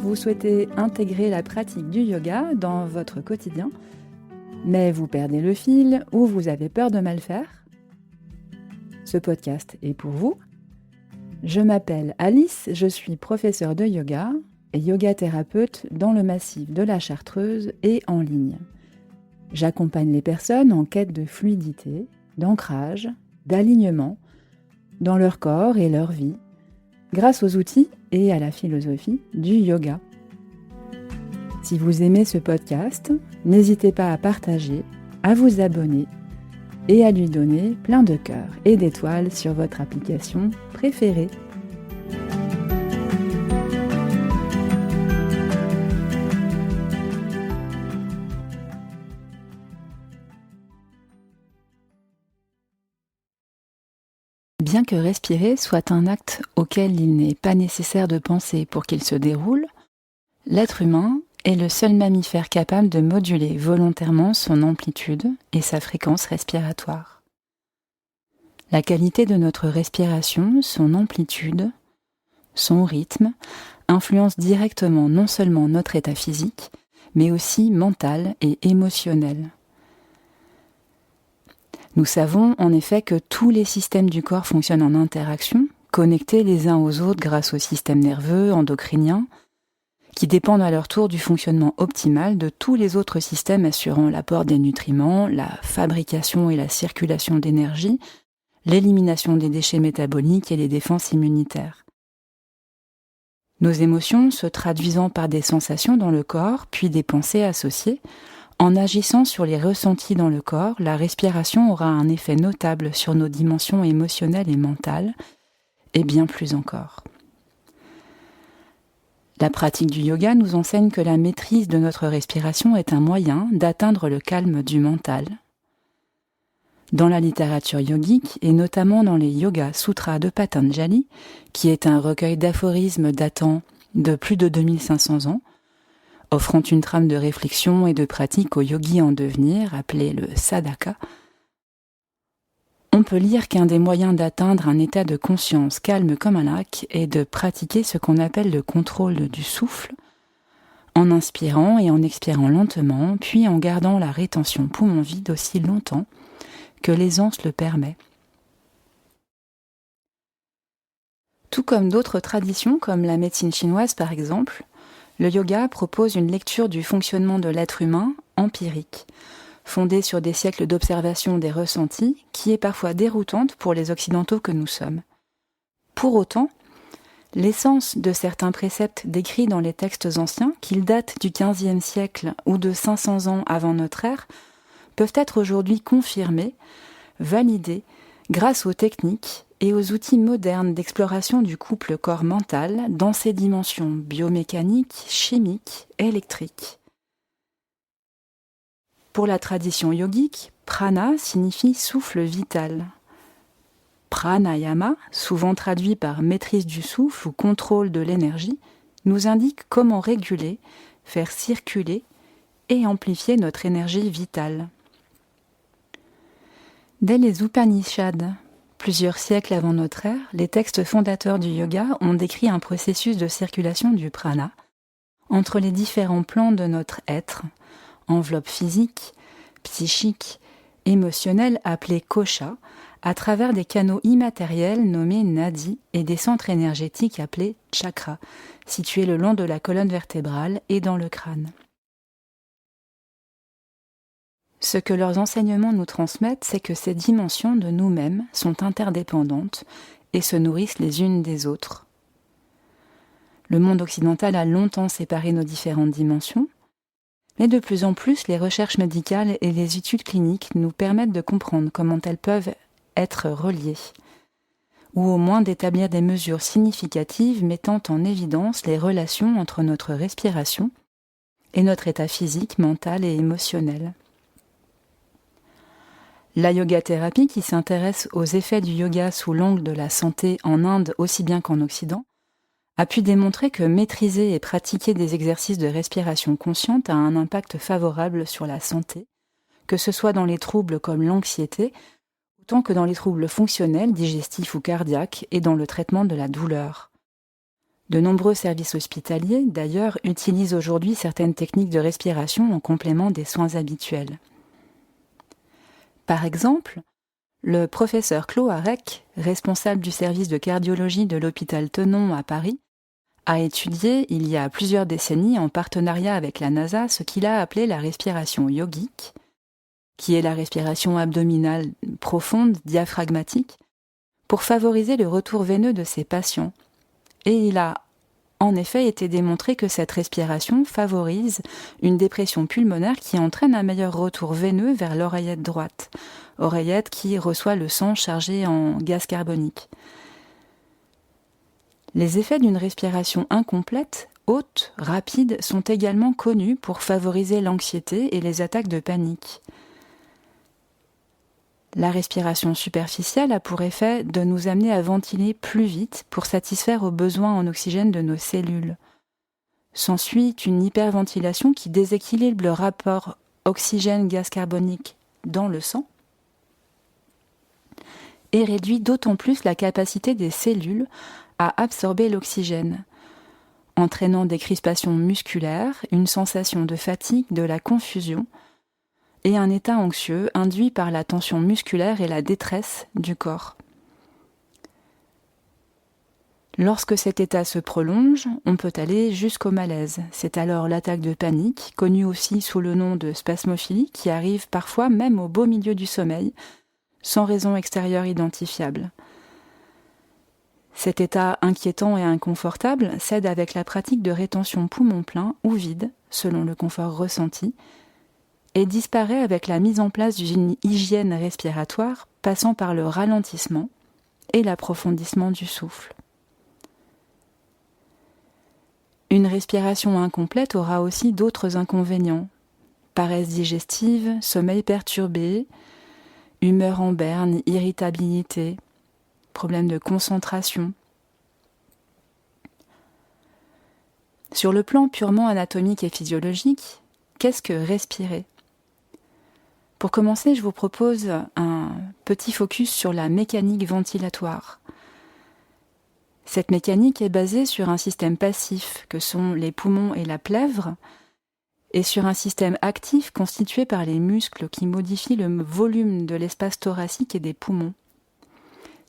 vous souhaitez intégrer la pratique du yoga dans votre quotidien, mais vous perdez le fil ou vous avez peur de mal faire. Ce podcast est pour vous. Je m'appelle Alice, je suis professeure de yoga et yoga thérapeute dans le massif de la Chartreuse et en ligne. J'accompagne les personnes en quête de fluidité, d'ancrage, d'alignement dans leur corps et leur vie, grâce aux outils et à la philosophie du yoga. Si vous aimez ce podcast, n'hésitez pas à partager, à vous abonner et à lui donner plein de cœurs et d'étoiles sur votre application préférée. Bien que respirer soit un acte auquel il n'est pas nécessaire de penser pour qu'il se déroule, l'être humain est le seul mammifère capable de moduler volontairement son amplitude et sa fréquence respiratoire. La qualité de notre respiration, son amplitude, son rythme, influencent directement non seulement notre état physique, mais aussi mental et émotionnel. Nous savons en effet que tous les systèmes du corps fonctionnent en interaction, connectés les uns aux autres grâce au système nerveux, endocrinien, qui dépendent à leur tour du fonctionnement optimal de tous les autres systèmes assurant l'apport des nutriments, la fabrication et la circulation d'énergie, l'élimination des déchets métaboliques et les défenses immunitaires. Nos émotions se traduisant par des sensations dans le corps, puis des pensées associées, en agissant sur les ressentis dans le corps, la respiration aura un effet notable sur nos dimensions émotionnelles et mentales, et bien plus encore. La pratique du yoga nous enseigne que la maîtrise de notre respiration est un moyen d'atteindre le calme du mental. Dans la littérature yogique, et notamment dans les Yoga Sutras de Patanjali, qui est un recueil d'aphorismes datant de plus de 2500 ans, offrant une trame de réflexion et de pratique aux yogis en devenir, appelé le sadhaka, on peut lire qu'un des moyens d'atteindre un état de conscience calme comme un lac est de pratiquer ce qu'on appelle le contrôle du souffle, en inspirant et en expirant lentement, puis en gardant la rétention poumon vide aussi longtemps que l'aisance le permet. Tout comme d'autres traditions, comme la médecine chinoise par exemple, le yoga propose une lecture du fonctionnement de l'être humain empirique, fondée sur des siècles d'observation des ressentis, qui est parfois déroutante pour les occidentaux que nous sommes. Pour autant, l'essence de certains préceptes décrits dans les textes anciens, qu'ils datent du XVe siècle ou de 500 ans avant notre ère, peuvent être aujourd'hui confirmés, validés, grâce aux techniques et aux outils modernes d'exploration du couple corps-mental dans ses dimensions biomécaniques, chimiques, électriques. Pour la tradition yogique, prana signifie souffle vital. Pranayama, souvent traduit par maîtrise du souffle ou contrôle de l'énergie, nous indique comment réguler, faire circuler et amplifier notre énergie vitale. Dès les Upanishads, plusieurs siècles avant notre ère, les textes fondateurs du yoga ont décrit un processus de circulation du prana entre les différents plans de notre être, enveloppe physique, psychique, émotionnelle appelée kosha, à travers des canaux immatériels nommés nadis et des centres énergétiques appelés chakras, situés le long de la colonne vertébrale et dans le crâne. Ce que leurs enseignements nous transmettent, c'est que ces dimensions de nous-mêmes sont interdépendantes et se nourrissent les unes des autres. Le monde occidental a longtemps séparé nos différentes dimensions, mais de plus en plus, les recherches médicales et les études cliniques nous permettent de comprendre comment elles peuvent être reliées, ou au moins d'établir des mesures significatives mettant en évidence les relations entre notre respiration et notre état physique, mental et émotionnel. La yoga-thérapie, qui s'intéresse aux effets du yoga sous l'angle de la santé en Inde aussi bien qu'en Occident, a pu démontrer que maîtriser et pratiquer des exercices de respiration consciente a un impact favorable sur la santé, que ce soit dans les troubles comme l'anxiété, autant que dans les troubles fonctionnels, digestifs ou cardiaques, et dans le traitement de la douleur. De nombreux services hospitaliers, d'ailleurs, utilisent aujourd'hui certaines techniques de respiration en complément des soins habituels. Par exemple, le professeur Claude Arec, responsable du service de cardiologie de l'hôpital Tenon à Paris, a étudié il y a plusieurs décennies en partenariat avec la NASA ce qu'il a appelé la respiration yogique, qui est la respiration abdominale profonde, diaphragmatique, pour favoriser le retour veineux de ses patients. Et il a en effet été démontré que cette respiration favorise une dépression pulmonaire qui entraîne un meilleur retour veineux vers l'oreillette droite, oreillette qui reçoit le sang chargé en gaz carbonique. Les effets d'une respiration incomplète, haute, rapide, sont également connus pour favoriser l'anxiété et les attaques de panique. La respiration superficielle a pour effet de nous amener à ventiler plus vite pour satisfaire aux besoins en oxygène de nos cellules. S'ensuit une hyperventilation qui déséquilibre le rapport oxygène-gaz carbonique dans le sang et réduit d'autant plus la capacité des cellules à absorber l'oxygène, entraînant des crispations musculaires, une sensation de fatigue, de la confusion, et un état anxieux induit par la tension musculaire et la détresse du corps. Lorsque cet état se prolonge, on peut aller jusqu'au malaise. C'est alors l'attaque de panique, connue aussi sous le nom de spasmophilie, qui arrive parfois même au beau milieu du sommeil, sans raison extérieure identifiable. Cet état inquiétant et inconfortable cède avec la pratique de rétention poumon plein ou vide, selon le confort ressenti, et disparaît avec la mise en place d'une hygiène respiratoire passant par le ralentissement et l'approfondissement du souffle. Une respiration incomplète aura aussi d'autres inconvénients. Paresse digestive, sommeil perturbé, humeur en berne, irritabilité, problème de concentration. Sur le plan purement anatomique et physiologique, qu'est-ce que respirer ? Pour commencer, je vous propose un petit focus sur la mécanique ventilatoire. Cette mécanique est basée sur un système passif que sont les poumons et la plèvre, et sur un système actif constitué par les muscles qui modifient le volume de l'espace thoracique et des poumons.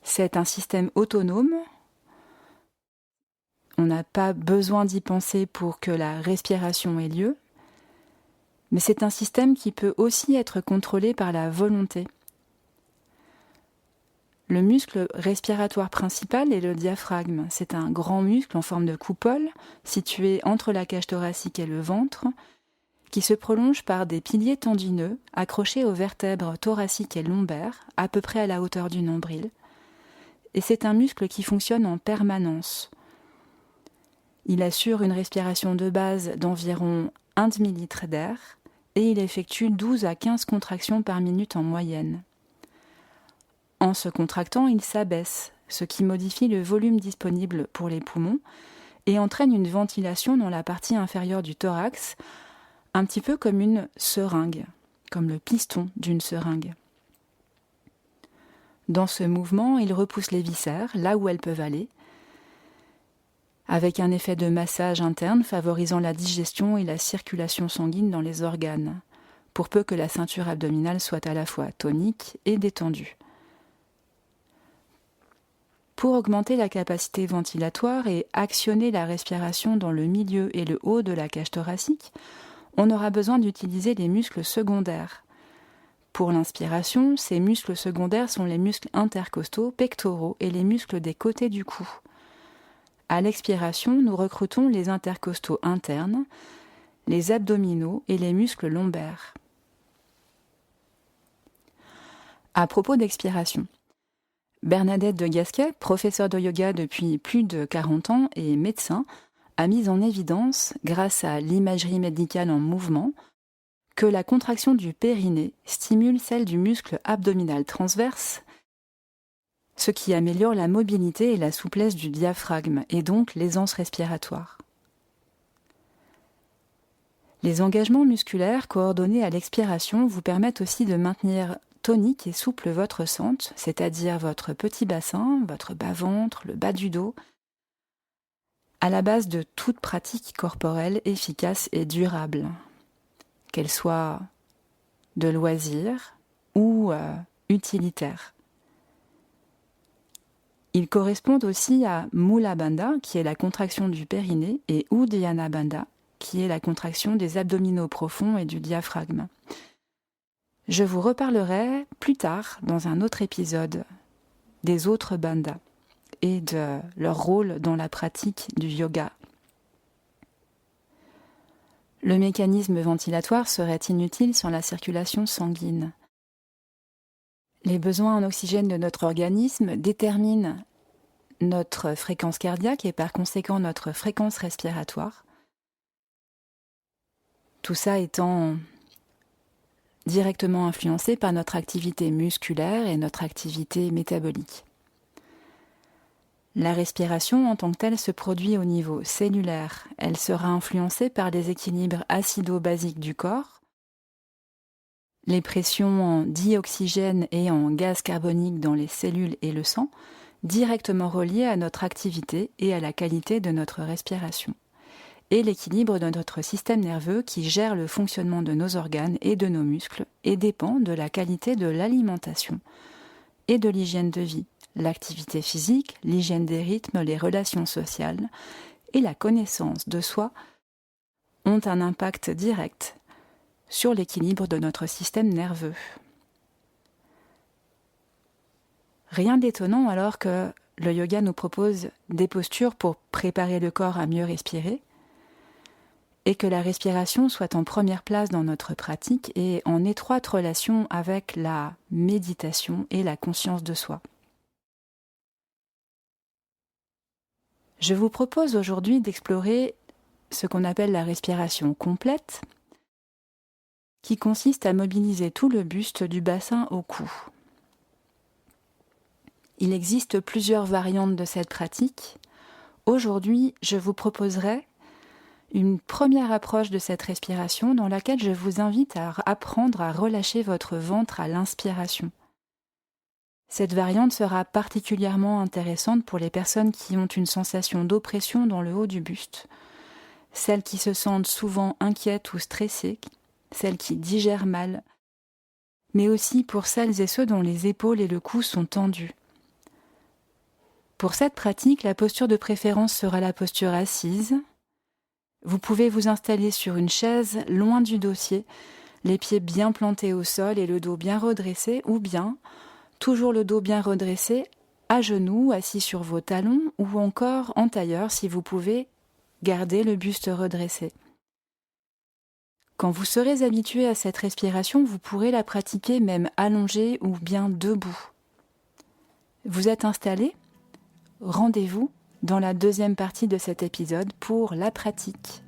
C'est un système autonome. On n'a pas besoin d'y penser pour que la respiration ait lieu. Mais c'est un système qui peut aussi être contrôlé par la volonté. Le muscle respiratoire principal est le diaphragme. C'est un grand muscle en forme de coupole, situé entre la cage thoracique et le ventre, qui se prolonge par des piliers tendineux accrochés aux vertèbres thoraciques et lombaires, à peu près à la hauteur du nombril. Et c'est un muscle qui fonctionne en permanence. Il assure une respiration de base d'environ 1 demi-litre d'air, et il effectue 12 à 15 contractions par minute en moyenne. En se contractant, il s'abaisse, ce qui modifie le volume disponible pour les poumons et entraîne une ventilation dans la partie inférieure du thorax, un petit peu comme une seringue, comme le piston d'une seringue. Dans ce mouvement, il repousse les viscères, là où elles peuvent aller, avec un effet de massage interne favorisant la digestion et la circulation sanguine dans les organes, pour peu que la ceinture abdominale soit à la fois tonique et détendue. Pour augmenter la capacité ventilatoire et actionner la respiration dans le milieu et le haut de la cage thoracique, on aura besoin d'utiliser les muscles secondaires. Pour l'inspiration, ces muscles secondaires sont les muscles intercostaux, pectoraux et les muscles des côtés du cou. À l'expiration, nous recrutons les intercostaux internes, les abdominaux et les muscles lombaires. À propos d'expiration, Bernadette de Gasquet, professeure de yoga depuis plus de 40 ans et médecin, a mis en évidence, grâce à l'imagerie médicale en mouvement, que la contraction du périnée stimule celle du muscle abdominal transverse, ce qui améliore la mobilité et la souplesse du diaphragme et donc l'aisance respiratoire. Les engagements musculaires coordonnés à l'expiration vous permettent aussi de maintenir tonique et souple votre centre, c'est-à-dire votre petit bassin, votre bas-ventre, le bas du dos, À la base de toute pratique corporelle efficace et durable, qu'elle soit de loisir ou utilitaire. Ils correspondent aussi à Mula Bandha, qui est la contraction du périnée, et Uddiyana Bandha, qui est la contraction des abdominaux profonds et du diaphragme. Je vous reparlerai plus tard, dans un autre épisode, des autres bandhas et de leur rôle dans la pratique du yoga. Le mécanisme ventilatoire serait inutile sans la circulation sanguine. Les besoins en oxygène de notre organisme déterminent notre fréquence cardiaque et par conséquent notre fréquence respiratoire. Tout ça étant directement influencé par notre activité musculaire et notre activité métabolique. La respiration en tant que telle se produit au niveau cellulaire. Elle sera influencée par les équilibres acido-basiques du corps, les pressions en dioxygène et en gaz carbonique dans les cellules et le sang, directement reliées à notre activité et à la qualité de notre respiration, et l'équilibre de notre système nerveux qui gère le fonctionnement de nos organes et de nos muscles et dépend de la qualité de l'alimentation et de l'hygiène de vie, l'activité physique, l'hygiène des rythmes, les relations sociales et la connaissance de soi ont un impact direct sur l'équilibre de notre système nerveux. Rien d'étonnant alors que le yoga nous propose des postures pour préparer le corps à mieux respirer et que la respiration soit en première place dans notre pratique et en étroite relation avec la méditation et la conscience de soi. Je vous propose aujourd'hui d'explorer ce qu'on appelle la respiration complète, qui consiste à mobiliser tout le buste du bassin au cou. Il existe plusieurs variantes de cette pratique. Aujourd'hui, je vous proposerai une première approche de cette respiration dans laquelle je vous invite à apprendre à relâcher votre ventre à l'inspiration. Cette variante sera particulièrement intéressante pour les personnes qui ont une sensation d'oppression dans le haut du buste, celles qui se sentent souvent inquiètes ou stressées, celles qui digèrent mal, mais aussi pour celles et ceux dont les épaules et le cou sont tendus. Pour cette pratique, la posture de préférence sera la posture assise. Vous pouvez vous installer sur une chaise loin du dossier, les pieds bien plantés au sol et le dos bien redressé, ou bien toujours le dos bien redressé, à genoux, assis sur vos talons, ou encore en tailleur si vous pouvez garder le buste redressé. Quand vous serez habitué à cette respiration, vous pourrez la pratiquer même allongé ou bien debout. Vous êtes installé ? Rendez-vous dans la deuxième partie de cet épisode pour la pratique.